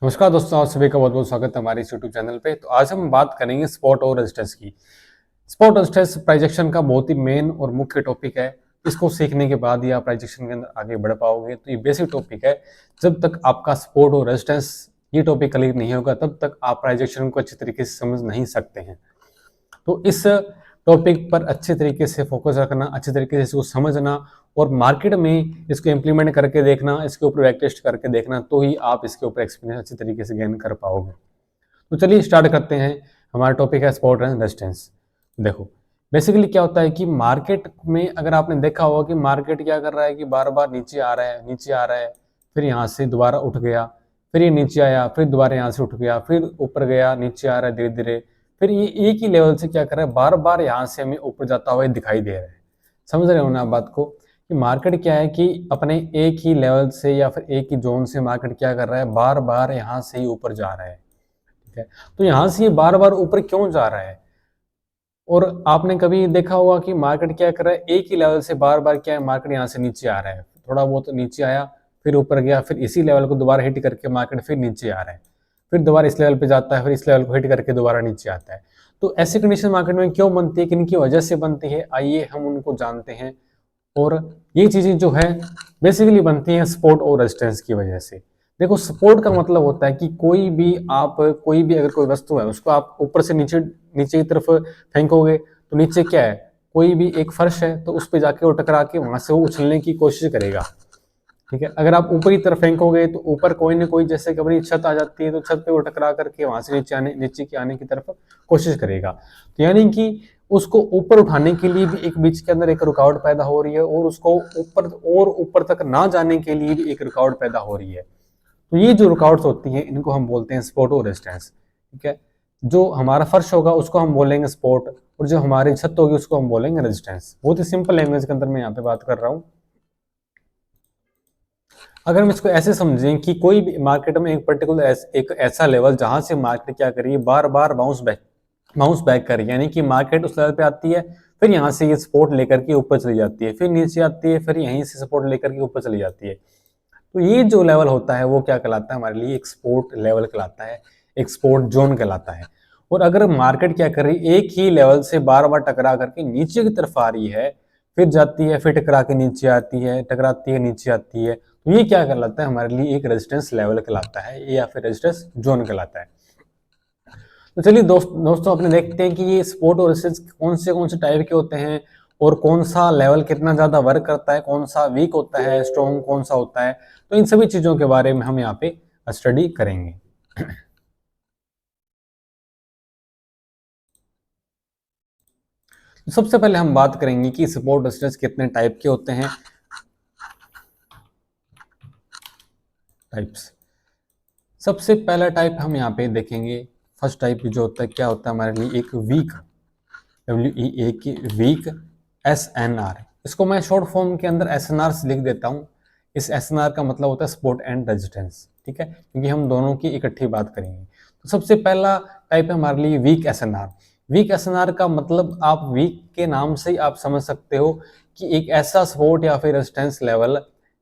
नमस्कार दोस्तों, आप सभी का बहुत बहुत स्वागत है हमारे इस यूट्यूब चैनल पे। तो आज हम बात करेंगे स्पॉट और रेजिस्टेंस की। स्पॉट और रेजिस्टेंस प्राइजेक्शन का बहुत ही मेन और मुख्य टॉपिक है। इसको सीखने के बाद ही आप प्राइजेक्शन के अंदर आगे बढ़ पाओगे। तो ये बेसिक टॉपिक है। जब तक आपका स्पॉट और रेजिस्टेंस ये टॉपिक क्लियर नहीं होगा तब तक आप प्राइजेक्शन को अच्छी तरीके से समझ नहीं सकते हैं। तो इस टॉपिक पर अच्छे तरीके से फोकस रखना, अच्छे तरीके से इसको समझना और मार्केट में इसको इम्प्लीमेंट करके देखना, इसके ऊपर बैक टेस्ट करके देखना, तो ही आप इसके ऊपर एक्सपीरियंस अच्छे तरीके से गेन कर पाओगे। तो चलिए स्टार्ट करते हैं। हमारा टॉपिक है स्पॉट एंड रेजिस्टेंस। देखो, बेसिकली क्या होता है कि मार्केट में अगर आपने देखा होगा कि मार्केट क्या कर रहा है कि बार बार नीचे आ रहा है, नीचे आ रहा है, फिर यहाँ से दोबारा उठ गया, फिर ये नीचे आया, फिर दोबारा यहाँ से उठ गया, फिर ऊपर गया, नीचे आ रहा है धीरे धीरे, फिर ये एक ही लेवल से क्या कर रहा है, बार बार यहाँ से हमें ऊपर जाता हुआ दिखाई दे रहा है। समझ रहे हो ना आप बात को कि मार्केट क्या है कि अपने एक ही लेवल से या फिर एक ही जोन से मार्केट क्या कर रहा है, बार बार यहाँ से ही ऊपर जा रहा है। ठीक है, तो यहाँ से ये बार बार ऊपर क्यों जा रहा है? और आपने कभी देखा होगा कि मार्केट क्या कर रहा है, एक ही लेवल से बार बार क्या है, मार्केट यहाँ से नीचे आ रहा है, थोड़ा बहुत नीचे आया, फिर ऊपर गया, फिर इसी लेवल को दोबारा हिट करके मार्केट फिर नीचे आ रहा है, फिर दोबारा इस लेवल पे जाता है, फिर इस लेवल को हिट करके दोबारा नीचे आता है। तो ऐसी कंडीशन मार्केट में क्यों बनती है, किन की वजह से बनती है, आइए हम उनको जानते हैं। और ये चीजें जो है बेसिकली बनती हैं सपोर्ट और रेजिस्टेंस की वजह से। देखो, सपोर्ट का मतलब होता है कि कोई भी अगर कोई वस्तु है उसको आप ऊपर से नीचे नीचे की तरफ फेंकोगे तो नीचे क्या है, कोई भी एक फर्श है, तो उस पर जाके वो टकरा के वहां से वो उछलने की कोशिश करेगा। ठीक है, अगर आप ऊपर की तरफ फेंकोगे तो ऊपर कोई ना कोई, जैसे कभी छत आ जाती है तो छत पे वो टकरा करके वहां से नीचे की आने की तरफ कोशिश करेगा। तो यानी कि उसको ऊपर उठाने के लिए भी एक बीच के अंदर एक रुकावट पैदा हो रही है और उसको ऊपर तक ना जाने के लिए भी एक रुकावट पैदा हो रही है। तो ये जो रुकावट्स होती हैं इनको हम बोलते हैं सपोर्ट और रेजिस्टेंस। ठीक है, जो हमारा फर्श होगा उसको हम बोलेंगे सपोर्ट और जो हमारी छत होगी उसको हम बोलेंगे रेजिस्टेंस। बहुत ही सिंपल लैंग्वेज के अंदर मैं यहाँ पे बात कर रहा हूँ। अगर हम इसको ऐसे समझें कि कोई भी मार्केट में एक पर्टिकुलर एक ऐसा लेवल जहां से मार्केट क्या करिए, बार बार बाउंस बैक करिए, यानी कि मार्केट उस लेवल पे आती है, फिर यहाँ से ये सपोर्ट लेकर के ऊपर चली जाती है, फिर नीचे आती है, फिर यहीं से सपोर्ट लेकर के ऊपर चली जाती है। तो ये जो लेवल होता है वो क्या कहलाता है हमारे लिए, एक सपोर्ट लेवल कहलाता है, एक सपोर्ट जोन कहलाता है। और अगर मार्केट क्या कर रही है, एक ही लेवल से बार बार टकरा करके नीचे की तरफ आ रही है, फिर जाती है, फिर टकरा के नीचे आती है, टकराती है, नीचे आती है, तो ये क्या कहलाता है हमारे लिए, एक रेजिस्टेंस लेवल कहलाता है या फिर रेजिस्टेंस जोन कहलाता है। तो चलिए दोस्तों अपने देखते हैं कि ये सपोर्ट और रेजिस्टेंस कौन से टाइप के होते हैं और कौन सा लेवल कितना ज्यादा वर्क करता है, कौन सा वीक होता है, स्ट्रॉन्ग कौन सा होता है। तो इन सभी चीजों के बारे में हम यहाँ पे स्टडी करेंगे। तो सबसे पहले हम बात करेंगे कि सपोर्ट रेजिस्टेंस कितने टाइप के होते हैं। टाइप्स, सबसे पहला टाइप हम यहाँ पे देखेंगे। फर्स्ट टाइप जो होता है क्या होता है हमारे लिए, एक वीक, WEA की वीक, SNR। इसको मैं शॉर्ट फॉर्म के अंदर SNR से लिख देता हूँ। इस SNR का मतलब होता है सपोर्ट एंड रेजिस्टेंस। ठीक है, क्योंकि हम दोनों की इकट्ठी बात करेंगे। तो सबसे पहला टाइप है हमारे लिए वीक SNR। वीक SNR का मतलब आप वीक के नाम से ही आप समझ सकते हो कि एक ऐसा सपोर्ट या फिर रेजिस्टेंस लेवल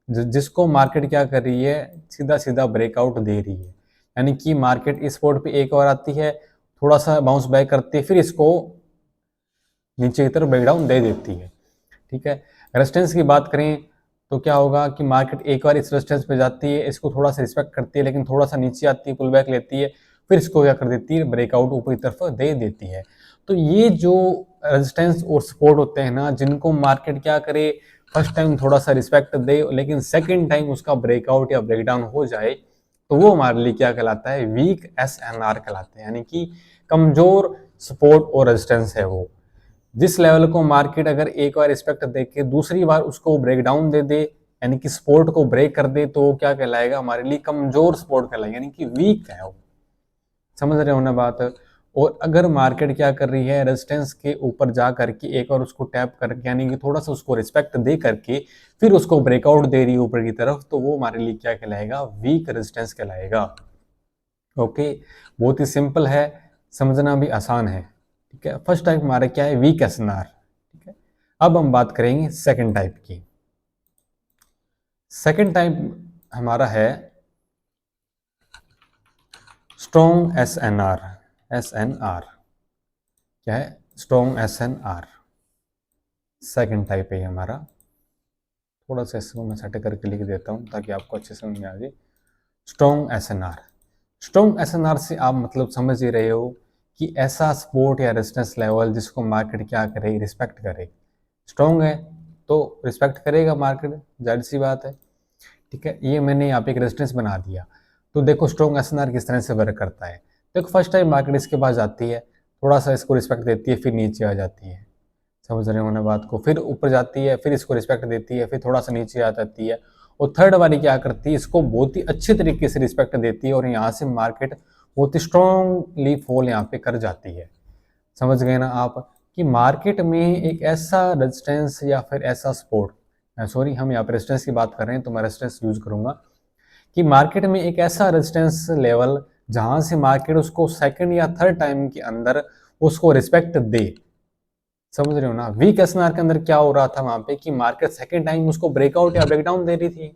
जिसको मार्केट क्या कर रही है, सीधा सीधा ब्रेकआउट दे रही है। यानी कि मार्केट इस सपोर्ट पे एक और आती है, थोड़ा सा बाउंस बैक करती है, फिर इसको नीचे की तरफ ब्रेकडाउन दे देती है। ठीक है, रेजिस्टेंस की बात करें तो क्या होगा कि मार्केट एक बार इस रेजिस्टेंस पे जाती है, इसको थोड़ा सा रिस्पेक्ट करती है, लेकिन थोड़ा सा नीचे आती है, पुल बैक लेती है, फिर इसको क्या कर देती है, ब्रेकआउट ऊपर की तरफ दे देती है। तो ये जो रेजिस्टेंस और सपोर्ट होते हैं ना, जिनको मार्केट क्या करे, फर्स्ट टाइम थोड़ा सा रिस्पेक्ट दे, लेकिन सेकेंड टाइम उसका ब्रेकआउट या ब्रेकडाउन हो जाए, तो वो हमारे लिए क्या कहलाता है, वीक SNR कहलाते हैं। यानी कि कमजोर सपोर्ट और रेजिस्टेंस है वो। जिस लेवल को मार्केट अगर एक बार रिस्पेक्ट दे के दूसरी बार उसको ब्रेक डाउन दे दे, यानी कि सपोर्ट को ब्रेक कर दे, तो क्या कहलाएगा हमारे लिए, कमजोर सपोर्ट कहलाएगा, यानी कि वीक है वो। समझ रहे हो ना बात। और अगर मार्केट क्या कर रही है, रेजिस्टेंस के ऊपर जा करके एक और उसको टैप करके, यानी कि थोड़ा सा उसको रिस्पेक्ट दे करके फिर उसको ब्रेकआउट दे रही है ऊपर की तरफ, तो वो हमारे लिए क्या कहलाएगा, वीक रेजिस्टेंस कहलाएगा। ओके, बहुत ही सिंपल है, समझना भी आसान है। ठीक है, फर्स्ट टाइप हमारा क्या है, वीक SNR। ठीक है, अब हम बात करेंगे सेकंड टाइप की। सेकंड टाइप हमारा है स्ट्रॉन्ग SNR, SNR क्या है? स्ट्रॉन्ग SNR सेकंड टाइप है हमारा। थोड़ा सा इसको मैं सेट करके लिख देता हूँ ताकि आपको अच्छे समझ में आ जाए। स्ट्रॉन्ग SNR, स्ट्रॉन्ग SNR से आप मतलब समझ ही रहे हो कि ऐसा सपोर्ट या रेजिस्टेंस लेवल जिसको मार्केट क्या करे, रिस्पेक्ट करे। स्ट्रॉन्ग है तो रिस्पेक्ट करेगा मार्केट, जाहिर सी बात है। ठीक है, ये मैंने यहाँ पे एक रेजिस्टेंस बना दिया। तो देखो स्ट्रॉन्ग SNR किस तरह से वर्क करता है। देखो फर्स्ट टाइम मार्केट इसके पास जाती है, थोड़ा सा इसको रिस्पेक्ट देती है, फिर नीचे आ जाती है, समझ रहे हो ना बात को, फिर ऊपर जाती है, फिर इसको रिस्पेक्ट देती है, फिर थोड़ा सा नीचे आ जाती है, और थर्ड वाली क्या करती है, इसको बहुत ही अच्छे तरीके से रिस्पेक्ट देती है और यहाँ से मार्केट बहुत ही स्ट्रॉन्गली फॉल यहाँ पे कर जाती है। समझ गए ना आप कि मार्केट में एक ऐसा रेजिस्टेंस या फिर ऐसा सपोर्ट, सॉरी हम यहाँ पे रेजिस्टेंस की बात कर रहे हैं तो मैं रेजिस्टेंस यूज करूंगा, कि मार्केट में एक ऐसा रेजिस्टेंस लेवल जहां से मार्केट उसको सेकंड या थर्ड टाइम के अंदर उसको रिस्पेक्ट दे। समझ रहे हो ना। वीक एसएनआर के अंदर क्या हो रहा था वहां पे कि मार्केट सेकंड टाइम उसको ब्रेकआउट या ब्रेकडाउन दे रही थी,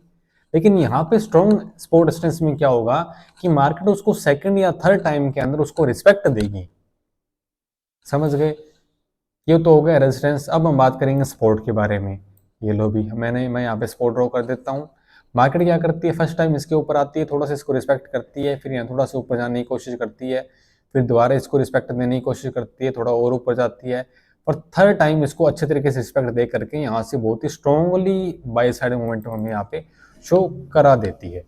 लेकिन यहाँ पे स्ट्रॉन्ग सपोर्ट रेजिस्टेंस में क्या होगा कि मार्केट उसको सेकंड या थर्ड टाइम के अंदर उसको रिस्पेक्ट देगी। समझ गए, ये तो हो गया रेजिस्टेंस। अब हम बात करेंगे सपोर्ट के बारे में। ये लो भी मैं यहाँ पे सपोर्ट ड्रॉ कर देता हूँ। मार्केट क्या करती है, फर्स्ट टाइम इसके ऊपर आती है, थोड़ा सा इसको रिस्पेक्ट करती है, फिर यहाँ थोड़ा सा ऊपर जाने की कोशिश करती है, फिर दोबारा इसको रिस्पेक्ट देने की कोशिश करती है, थोड़ा और ऊपर जाती है, और थर्ड टाइम इसको अच्छे तरीके से रिस्पेक्ट दे करके यहाँ से बहुत ही स्ट्रॉन्गली बाई साइड मोमेंटम हमें यहाँ पे शो करा देती है।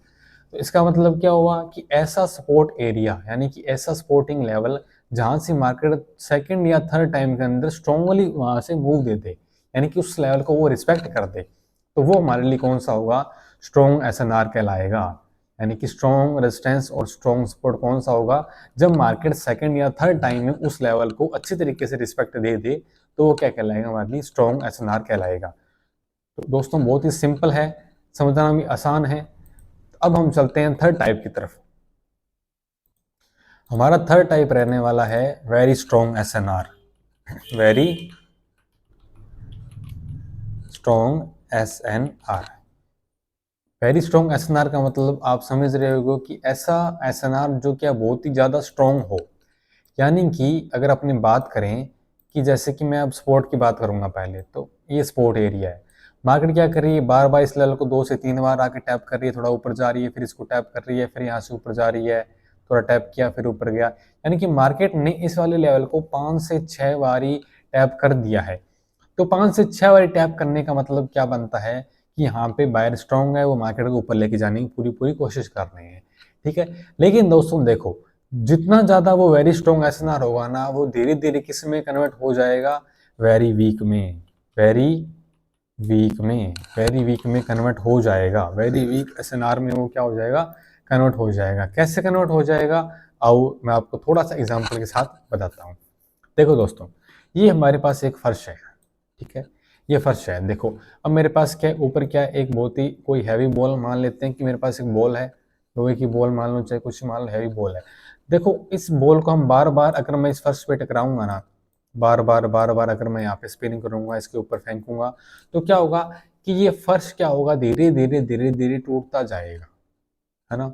तो इसका मतलब क्या हुआ कि ऐसा सपोर्ट एरिया यानी कि ऐसा सपोर्टिंग लेवल जहां से मार्केट सेकंड या थर्ड टाइम के अंदर स्ट्रॉन्गली वहां से मूव दे दे, यानी कि उस लेवल को वो रिस्पेक्ट कर दे, तो वो हमारे लिए कौन सा होगा, स्ट्रॉन्ग एसएनआर कहलाएगा। यानी कि स्ट्रॉन्ग रेजिस्टेंस और स्ट्रॉन्ग सपोर्ट कौन सा होगा, जब मार्केट सेकंड या थर्ड टाइम में उस लेवल को अच्छी तरीके से रिस्पेक्ट दे दे, तो वो क्या कहलाएगा, हमारे लिए स्ट्रॉन्ग एसएनआर कहलाएगा। तो दोस्तों बहुत ही सिंपल है, समझना भी आसान है। अब हम चलते हैं थर्ड टाइप की तरफ। हमारा थर्ड टाइप रहने वाला है very strong SNR. Very strong SNR, very strong SNR का मतलब आप समझ रहे हो कि ऐसा एसएनआर जो क्या बहुत ही ज़्यादा स्ट्रॉन्ग हो। यानी कि अगर अपनी बात करें कि जैसे कि मैं अब स्पोर्ट की बात करूंगा पहले, तो ये स्पोर्ट एरिया है, मार्केट क्या कर रही है, बार बार इस लेवल को 2 से 3 बार आके टैप कर रही है, थोड़ा ऊपर जा रही है, फिर इसको टैप कर रही है, फिर यहाँ से ऊपर जा रही है, थोड़ा टैप किया फिर ऊपर गया। यानी कि मार्केट ने इस वाले लेवल को 5 से 6 बारी टैप कर दिया है। तो 5 से 6 बारी टैप करने का मतलब क्या बनता है कि यहाँ पे बायर स्ट्रॉन्ग है, वो मार्केट को ऊपर लेके जाने की पूरी पूरी कोशिश कर रहे हैं। ठीक है, लेकिन दोस्तों देखो जितना ज्यादा वो वेरी स्ट्रॉन्ग एसएनआर होगा ना, वो धीरे धीरे किस में कन्वर्ट हो जाएगा, वेरी वीक में, वेरी वीक में, वेरी वीक में कन्वर्ट हो जाएगा। वेरी वीक एसएनआर में वो क्या हो जाएगा, कन्वर्ट हो जाएगा। कैसे कन्वर्ट हो जाएगा, आओ मैं आपको थोड़ा सा एग्जांपल के साथ बताता हूँ। देखो दोस्तों, ये हमारे पास एक फर्श है, ठीक है, ये फर्श है। देखो अब मेरे पास क्या ऊपर क्या है, एक बहुत ही कोई हैवी बॉल, मान लेते हैं कि मेरे पास एक बॉल है, लोहे की बॉल मान लो, चाहे कुछ मान लो, हैवी बॉल है। देखो इस बॉल को हम बार बार अगर मैं इस फर्श पे टकराऊंगा ना, बार बार अगर मैं यहाँ पे स्पिनिंग करूंगा, इसके ऊपर फेंकूंगा, तो क्या होगा कि ये फर्श क्या होगा, धीरे धीरे टूटता जाएगा, है ना।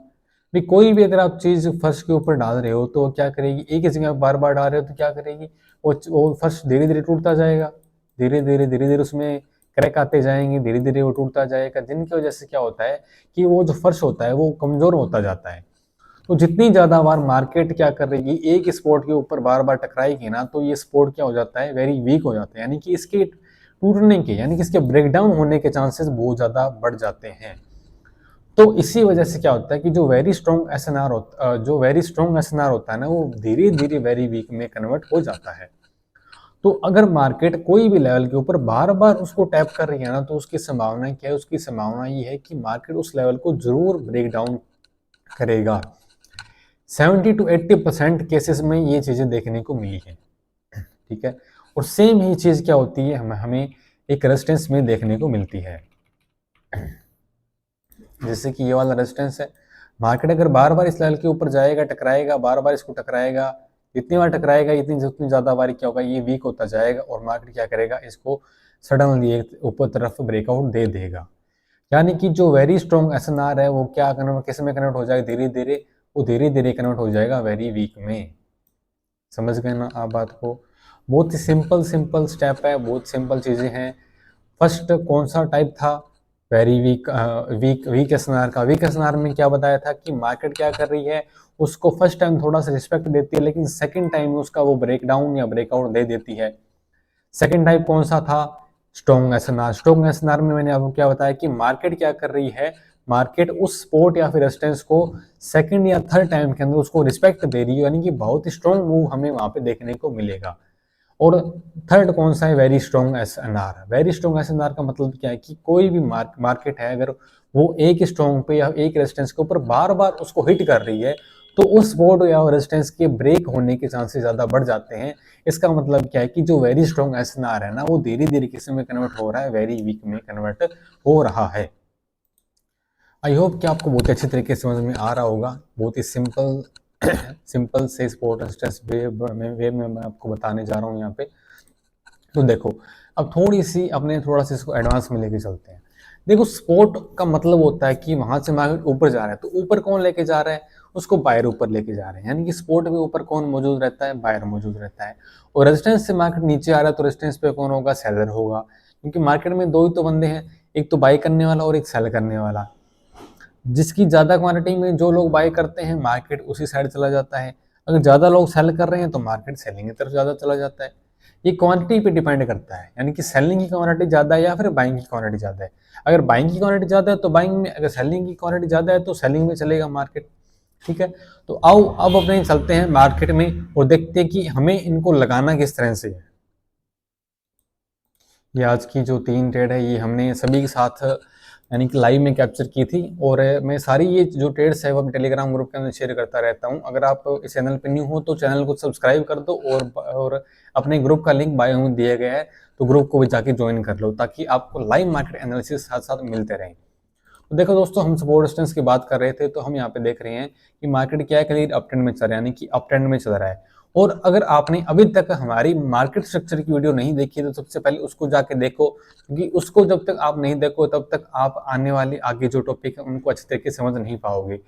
भी कोई भी अगर आप चीज फर्श के ऊपर डाल रहे हो तो क्या करेगी, एक ही जगह बार बार डाल रहे हो तो क्या करेगी, वो फर्श धीरे धीरे टूटता जाएगा, धीरे धीरे उसमें क्रैक आते जाएंगे, धीरे धीरे वो टूटता जाएगा, जिनकी वजह से क्या होता है कि वो जो फर्श होता है वो कमजोर होता जाता है। तो जितनी ज्यादा बार मार्केट क्या कर रही है, एक स्पोर्ट के ऊपर बार बार टकराएगी ना, तो ये स्पोर्ट क्या हो जाता है, वेरी वीक हो जाता है, यानी कि इसके टूटने के, यानी कि इसके ब्रेकडाउन होने के चांसेस बहुत ज्यादा बढ़ जाते हैं। तो इसी वजह से क्या होता है कि जो वेरी स्ट्रॉन्ग एसएनआर होता जो वेरी स्ट्रॉन्ग एसएनआर होता है ना, वो धीरे धीरे वेरी वीक में कन्वर्ट हो जाता है। तो अगर मार्केट कोई भी लेवल के ऊपर बार बार उसको टैप कर रही है ना, तो उसकी संभावना क्या है, उसकी संभावना ये है कि मार्केट उस लेवल को जरूर ब्रेक डाउन करेगा। 70 to 80% केसेस में ये चीजें देखने को मिली है, ठीक है। और सेम ही चीज क्या होती है, हमें एक रेजिस्टेंस में देखने को मिलती है। जैसे कि ये वाला रेजिस्टेंस है, मार्केट अगर बार बार इस लेवल के ऊपर जाएगा, टकराएगा, बार बार इसको टकराएगा, जितनी बार टकराएगा जितनी ज्यादा बार क्या होगा, ये वीक होता जाएगा और मार्केट क्या करेगा, इसको सडनली ऊपर तरफ ब्रेकआउट दे देगा। यानी कि जो वेरी स्ट्रॉन्ग एसएनआर है वो क्या किस में कन्वर्ट हो जाएगा, धीरे धीरे वो धीरे धीरे कन्वर्ट हो जाएगा वेरी वीक में। समझ गए ना आप बात को? बहुत ही सिंपल स्टेप है, बहुत सिंपल चीजें हैं। फर्स्ट कौन सा टाइप था? वेरी वीक वीक एसएनआर का। वीक एसएनआर में क्या बताया था कि मार्केट क्या कर रही है, उसको फर्स्ट टाइम थोड़ा सा रिस्पेक्ट देती है, लेकिन सेकंड टाइम उसका वो ब्रेक डाउन या ब्रेकआउट दे देती है। सेकंड टाइप कौन सा था? Strong SNR. स्ट्रॉन्ग एसएनआर में मैंने आपको क्या बताया कि मार्केट क्या कर रही है, मार्केट उस सपोर्ट या फिर रेजिस्टेंस को सेकंड या थर्ड टाइम के अंदर उसको रिस्पेक्ट दे रही है, यानी कि बहुत ही स्ट्रॉन्ग मूव हमें वहां पे देखने को मिलेगा। और थर्ड कौन सा है? Very strong SNR. Very strong SNR का मतलब क्या है कि कोई भी मार्केट है, अगर वो एक स्ट्रॉन्ग पे या एक रेजिस्टेंस के ऊपर बार बार उसको हिट कर रही है, तो उस सपोर्ट या रेजिस्टेंस के ब्रेक होने के चांसेस ज्यादा बढ़ जाते हैं। इसका मतलब क्या है कि जो वेरी स्ट्रॉन्ग एसएनआर है ना, वो धीरे धीरे किस में कन्वर्ट हो रहा है? वेरी वीक में कन्वर्ट हो रहा है। आई होप कि आपको बहुत अच्छे तरीके से समझ में आ रहा होगा। बहुत ही सिंपल से सपोर्ट रेजिस्टेंस वे में मैं आपको बताने जा रहा हूँ यहाँ पे। तो देखो, अब थोड़ा सा इसको एडवांस में लेके चलते हैं। देखो, सपोर्ट का मतलब होता है कि वहां से मार्केट ऊपर जा रहा है, तो ऊपर कौन लेके जा रहा है? उसको बायर ऊपर लेके जा रहे हैं, यानी कि सपोर्ट के ऊपर कौन मौजूद रहता है? बायर मौजूद रहता है। और रेजिस्टेंस से मार्केट नीचे आ रहा है, तो रेजिस्टेंस पे कौन होगा? सेलर होगा। क्योंकि मार्केट में दो ही तो बंदे हैं, एक तो बाई करने वाला और एक सेल करने वाला। जिसकी ज्यादा क्वांटिटी में जो लोग बाय करते हैं, मार्केट उसी साइड चला जाता है। अगर ज्यादा लोग सेल कर रहे हैं तो मार्केट सेलिंग की तरफ ज्यादा चला जाता है। ये क्वांटिटी पे डिपेंड करता है, यानी कि सेलिंग की क्वांटिटी ज्यादा है या फिर बाइंग की क्वांटिटी ज्यादा है। अगर बाइंग की क्वांटिटी ज्यादा है तो बाइंग में, अगर सेलिंग की क्वांटिटी ज्यादा है तो सेलिंग में चलेगा मार्केट। ठीक है, तो आओ अब अपने चलते हैं मार्केट में और देखते हैं कि हमें इनको लगाना किस तरह से है। ये आज की जो 3 ट्रेड है, ये हमने सभी के साथ यानी कि लाइव में कैप्चर की थी। और मैं सारी ये जो ट्रेड्स है वो टेलीग्राम ग्रुप के अंदर शेयर करता रहता हूँ। अगर आप इस चैनल पे न्यू हो तो चैनल को सब्सक्राइब कर दो, और अपने ग्रुप का लिंक बायो में दिया गया है, तो ग्रुप को भी जाके ज्वाइन कर लो, ताकि आपको लाइव मार्केट एनालिसिस साथ साथ मिलते रहें। तो देखो दोस्तों, हम सपोर्ट रेजिस्टेंस की बात कर रहे थे, तो हम यहाँ पे देख रहे हैं कि मार्केट क्या है, क्लियर अप ट्रेंड में चल रहा है, यानी कि अप ट्रेंड में चल रहा है। और अगर आपने अभी तक हमारी मार्केट स्ट्रक्चर की वीडियो नहीं देखी तो सबसे पहले उसको जाके देखो, क्योंकि उसको जब तक आप नहीं देखो तब तक आप आने वाले आगे जो टॉपिक है उनको अच्छे तरीके से समझ नहीं पाओगे।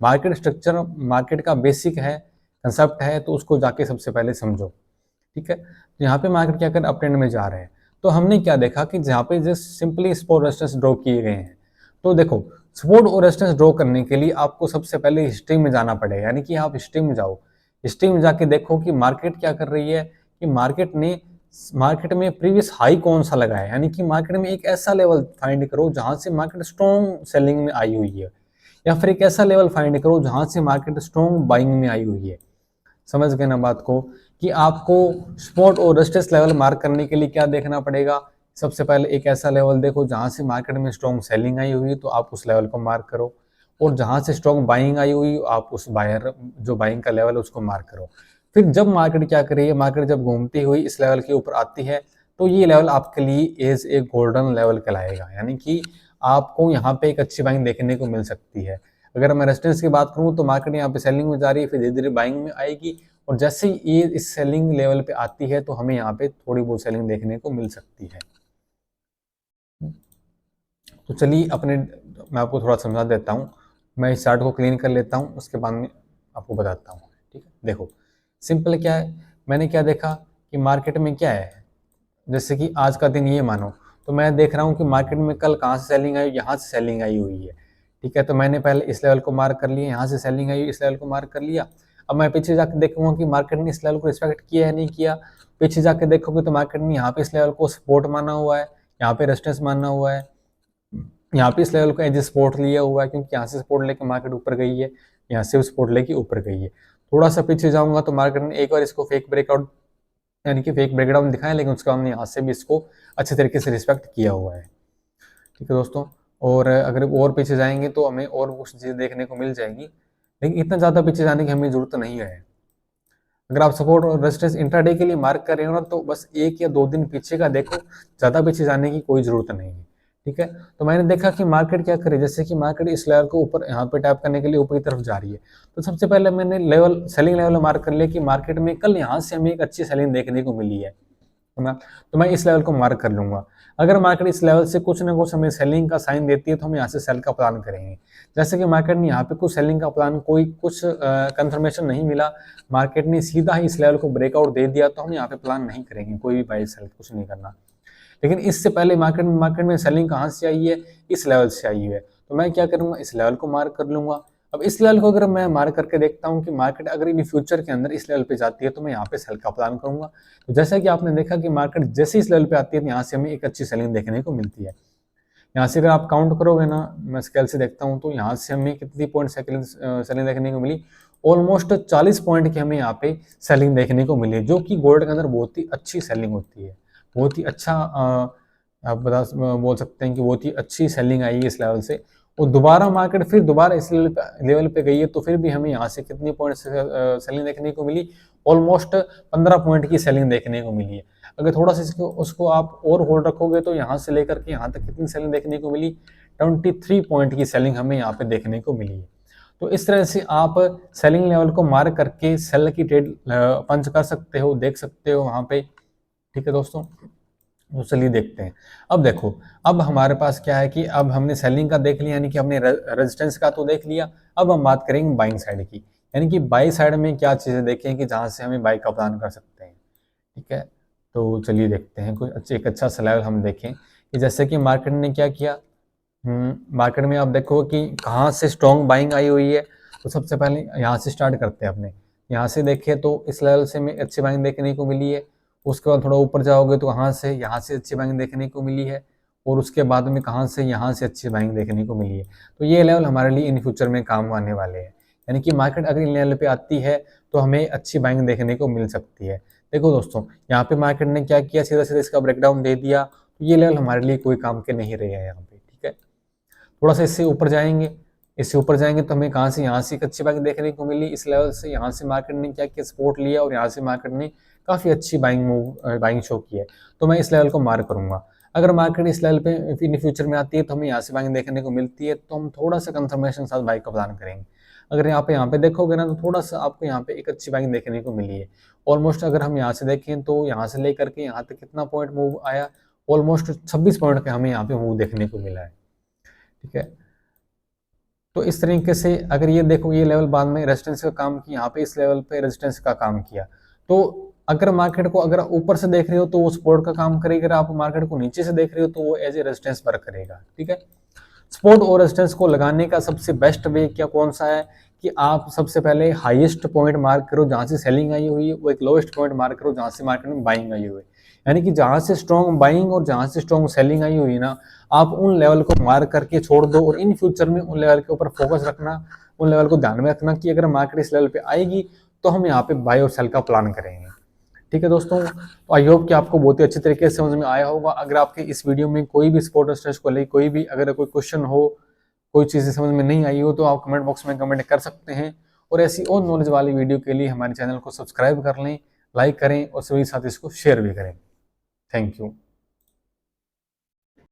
मार्केट स्ट्रक्चर मार्केट का बेसिक है, कंसेप्ट है, तो उसको जाके सबसे पहले समझो। ठीक है, तो यहाँ पे मार्केट क्या कर अप ट्रेंड में जा रहे हैं। तो हमने क्या देखा कि जहाँ पे just simply support resistance draw किए गए हैं। तो देखो, सपोर्ट और रेजिस्टेंस ड्रॉ करने के लिए आपको सबसे पहले हिस्ट्री में जाना पड़ेगा, यानी कि आप हिस्ट्री में जाओ। हिस्ट्री में जाके देखो कि मार्केट क्या कर रही है, कि मार्केट में प्रीवियस हाई कौन सा लगा है, यानी कि मार्केट में एक ऐसा लेवल फाइंड करो जहां से मार्केट स्ट्रॉन्ग सेलिंग में आई हुई है, या फिर एक ऐसा लेवल फाइंड करो जहां से मार्केट स्ट्रॉन्ग बाइंग में आई हुई है। समझ गए ना बात को? कि आपको सपोर्ट और रेजिस्टेंस लेवल मार्क करने के लिए क्या देखना पड़ेगा? सबसे पहले एक ऐसा लेवल देखो जहां से मार्केट में स्ट्रॉन्ग सेलिंग आई हुई है, तो आप उस लेवल को मार्क करो। और जहां से स्ट्रॉन्ग बाइंग आई हुई, आप उस बायर जो बाइंग का लेवल है उसको मार्क करो। फिर जब मार्केट क्या कर रही है, मार्केट जब घूमती हुई इस लेवल के ऊपर आती है, तो ये लेवल आपके लिए एज ए गोल्डन लेवल कहलाएगा, यानी कि आपको यहाँ पे एक अच्छी बाइंग देखने को मिल सकती है। अगर मैं रेजिस्टेंस की बात करूँ तो मार्केट यहाँ पे सेलिंग में जा रही है, फिर धीरे धीरे बाइंग में आएगी, और जैसे ही ये इस सेलिंग लेवल पे आती है तो हमें यहाँ पे थोड़ी बहुत सेलिंग देखने को मिल सकती है। तो चलिए मैं आपको थोड़ा समझा देता हूँ। मैं इस चार्ट को क्लीन कर लेता हूँ, उसके बाद में आपको बताता हूँ। ठीक है, देखो सिंपल क्या है, मैंने क्या देखा कि मार्केट में क्या है, जैसे कि आज का दिन ये मानो, तो मैं देख रहा हूँ कि मार्केट में कल कहाँ से सेलिंग आई, यहाँ से सेलिंग आई हुई है। ठीक है, तो मैंने पहले इस लेवल को मार्क कर लिया, यहाँ से सेलिंग आई, इस लेवल को मार्क कर लिया। अब मैं पीछे जाकर देखूंगा कि मार्केट ने इस लेवल को रिस्पेक्ट किया है नहीं किया। पीछे जाके देखोगे तो मार्केट ने यहाँ पे इस लेवल को सपोर्ट माना हुआ है, यहाँ पे रेजिस्टेंस माना हुआ है, यहाँ पे इस लेवल को एज सपोर्ट लिया हुआ है, क्योंकि यहाँ से सपोर्ट लेके मार्केट ऊपर गई है, यहाँ से सपोर्ट लेके ऊपर गई है। थोड़ा सा पीछे जाऊंगा तो मार्केट ने एक बार इसको फेक ब्रेकआउट, यानी कि फेक ब्रेकडाउन दिखाया, लेकिन उसका हमने यहाँ से भी इसको अच्छे तरीके से रिस्पेक्ट किया हुआ है। ठीक है दोस्तों, और अगर और पीछे जाएंगे तो हमें और कुछ चीज़ें देखने को मिल जाएंगी, लेकिन इतना ज़्यादा पीछे जाने की हमें जरूरत नहीं है। अगर आप सपोर्ट और रेजिस्टेंस इंट्राडे के लिए मार्क कर रहे हो ना, तो बस 1 या 2 दिन पीछे का देखो, ज़्यादा पीछे जाने की कोई ज़रूरत नहीं है। ठीक है, तो मैंने देखा कि मार्केट क्या करे, जैसे कि मार्केट इस लेवल को ऊपर यहाँ पे टैप करने के लिए ऊपर की तरफ जा रही है, तो सबसे पहले मैंने सेलिंग लेवल मार्क कर लिया कि मार्केट में कल यहाँ से हमें एक अच्छी सेलिंग देखने को मिली है। ना, तो मैं इस लेवल को मार्क कर लूंगा। अगर मार्केट इस लेवल से कुछ ना कुछ हमें सेलिंग का साइन देती है तो हम यहाँ से सेल का प्लान करेंगे। जैसे कि मार्केट ने यहाँ पे कुछ सेलिंग का प्लान, कोई कुछ कंफर्मेशन नहीं मिला, मार्केट ने सीधा ही इस लेवल को ब्रेकआउट दे दिया, तो हम यहाँ पे प्लान नहीं करेंगे, कोई भी बाई सेल कुछ नहीं करना। लेकिन इससे पहले मार्केट में सेलिंग कहाँ से आई है, इस लेवल से आई है, तो मैं क्या करूंगा, इस लेवल को मार्क कर लूंगा। अब इस लेवल को अगर मैं मार्क करके देखता हूँ कि मार्केट अगर इन फ्यूचर के अंदर इस लेवल पे जाती है तो मैं यहाँ पे सेल का प्लान करूंगा। तो जैसा कि आपने देखा कि मार्केट जैसे इस लेवल पे आती है तो यहाँ से हमें एक अच्छी सेलिंग देखने को मिलती है। यहाँ से अगर आप काउंट करोगे ना, मैं स्केल से देखता हूँ, तो यहाँ से हमें कितनी पॉइंट सेलिंग देखने को मिली, ऑलमोस्ट 40 पॉइंट की हमें यहाँ पे सेलिंग देखने को मिली, जो कि गोल्ड के अंदर बहुत ही अच्छी सेलिंग होती है, बहुत ही अच्छा आप बोल सकते हैं कि बहुत ही अच्छी सेलिंग आई है इस लेवल से। और दोबारा मार्केट फिर दोबारा इस लेवल पे गई है, तो फिर भी हमें यहाँ से कितनी पॉइंट सेलिंग देखने को मिली, ऑलमोस्ट 15 पॉइंट की सेलिंग देखने को मिली है। अगर थोड़ा सा उसको आप और होल्ड रखोगे तो यहाँ से लेकर के यहाँ तक कितनी सेलिंग देखने को मिली, 23 पॉइंट की सेलिंग हमें यहाँ पे देखने को मिली है। तो इस तरह से आप सेलिंग लेवल को मार्क करके सेल की ट्रेड पंच कर सकते हो, देख सकते हो वहाँ पे। ठीक है दोस्तों, तो चलिए देखते हैं। अब देखो, अब हमारे पास क्या है कि अब हमने सेलिंग का देख लिया, यानी कि हमने रेजिस्टेंस का तो देख लिया। अब हम बात करेंगे बाइंग साइड की, यानी कि बाई साइड में क्या चीज़ें देखें कि जहाँ से हमें बाई का प्लान कर सकते हैं। ठीक है, तो चलिए देखते हैं कुछ एक अच्छा सा लेवल हम देखें कि जैसे कि मार्केट ने क्या किया। मार्केट में आप देखो कि कहाँ से स्ट्रॉन्ग बाइंग आई हुई है। तो सबसे पहले यहाँ से स्टार्ट करते हैं अपने, यहाँ से देखिए तो इस लेवल से हमें अच्छी बाइंग देखने को मिली है। उसके बाद थोड़ा ऊपर जाओगे तो यहाँ से अच्छी बाइंग देखने को मिली है, और उसके बाद में कहाँ से, यहाँ से अच्छी बाइंग देखने को मिली है। तो ये लेवल हमारे लिए इन फ्यूचर में काम आने वाले हैं, यानी कि मार्केट अगर इन लेवल पे आती है तो हमें अच्छी बाइंग देखने को मिल सकती है। देखो दोस्तों, यहाँ पे मार्केट ने क्या किया, सीधा सीधा इसका ब्रेकडाउन दे दिया, तो ये लेवल हमारे लिए कोई काम के नहीं रहे हैं यहाँ पे। ठीक है, थोड़ा सा इससे ऊपर जाएंगे, इससे ऊपर जाएंगे तो हमें कहाँ से, यहाँ से एक अच्छी बाइंग देखने को मिली इस लेवल से। यहाँ से मार्केट ने क्या किया, सपोर्ट लिया, और यहाँ से मार्केट ने काफ़ी अच्छी बाइंग शो की है, तो मैं इस लेवल को मार्क करूंगा। अगर मार्केट इस लेवल पे इन फ्यूचर में आती है तो हमें यहाँ से बाइंग देखने को मिलती है, तो हम थोड़ा सा कंफर्मेशन के साथ बाइंग का प्लान करेंगे। अगर यहाँ पे देखोगे ना, तो थोड़ा सा आपको यहाँ पे एक अच्छी बाइंग देखने को मिली है। ऑलमोस्ट अगर हम यहाँ से देखें तो यहाँ से लेकर के यहाँ तक कितना पॉइंट मूव आया, ऑलमोस्ट 26 पॉइंट का हमें यहाँ पे मूव देखने को मिला है। ठीक है, तो इस तरीके से अगर ये देखो, ये लेवल बाद में रेजिस्टेंस का काम किया, यहाँ पे इस लेवल पे रेजिस्टेंस का काम किया। तो अगर मार्केट को अगर ऊपर से देख रहे हो तो वो सपोर्ट का काम करेगा, अगर आप मार्केट को नीचे से देख रहे हो तो वो एज ए रेजिस्टेंस वर्क करेगा। ठीक है, सपोर्ट और रेजिस्टेंस को लगाने का सबसे बेस्ट वे क्या कौन सा है कि आप सबसे पहले हाईएस्ट पॉइंट मार्क करो जहाँ से सेलिंग आई हुई है, वो एक लोएस्ट पॉइंट मार्क करो जहाँ से मार्केट में बाइंग आई हुई है। यानी कि जहाँ से स्ट्रॉन्ग बाइंग और जहाँ से स्ट्रॉन्ग सेलिंग आई हुई ना, आप उन लेवल को मार्क करके छोड़ दो, और इन फ्यूचर में उन लेवल के ऊपर फोकस रखना, उन लेवल को ध्यान में रखना कि अगर मार्केट इस लेवल पे आएगी तो हम यहाँ पे बाय और सेल का प्लान करेंगे। ठीक है दोस्तों, तो आई होप कि आपको बहुत ही अच्छे तरीके से समझ में आया होगा। अगर आपके इस वीडियो में कोई भी सपोर्ट स्ट्रेस को लेकर कोई भी अगर कोई क्वेश्चन हो, कोई चीज़ें समझ में नहीं आई हो, तो आप कमेंट बॉक्स में कमेंट कर सकते हैं। और ऐसी और नॉलेज वाली वीडियो के लिए हमारे चैनल को सब्सक्राइब कर लें, लाइक करें और सभी साथ इसको शेयर भी करें। Thank you.